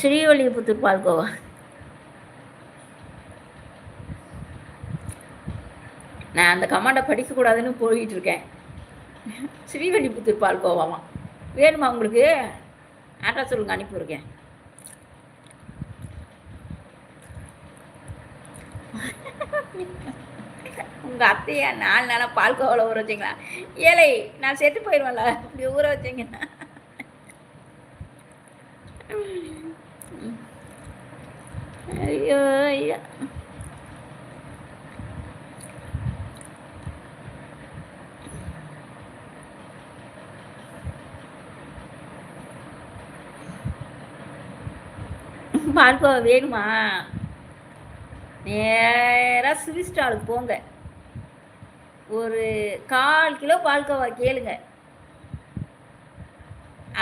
ஸ்ரீவல்லிபுத்தூர் பால்கோவா. நான் அந்த கமாண்டை படிக்கக்கூடாதுன்னு போயிட்டு இருக்கேன். ஸ்ரீவல்லிபுத்தூர் பால்கோவாமா வேணுமா உங்களுக்கு? அட்ரஸ் சொல்லுங்க, அனுப்பிவிடுங்க. உங்கள் அத்தையா 4 நாளாக பால்கோவாவில் ஊற வச்சிங்களா? ஏழை நான் செத்து போயிடுவேன்ல இப்படி ஊற வச்சிங்கன்னா. ஐயோ ஐயா, பால்கோவா வேணுமா? நேராக ஸ்வீட் ஸ்டாலுக்கு போங்க, ஒரு 1/4 கிலோ பால்கோவா கேளுங்க.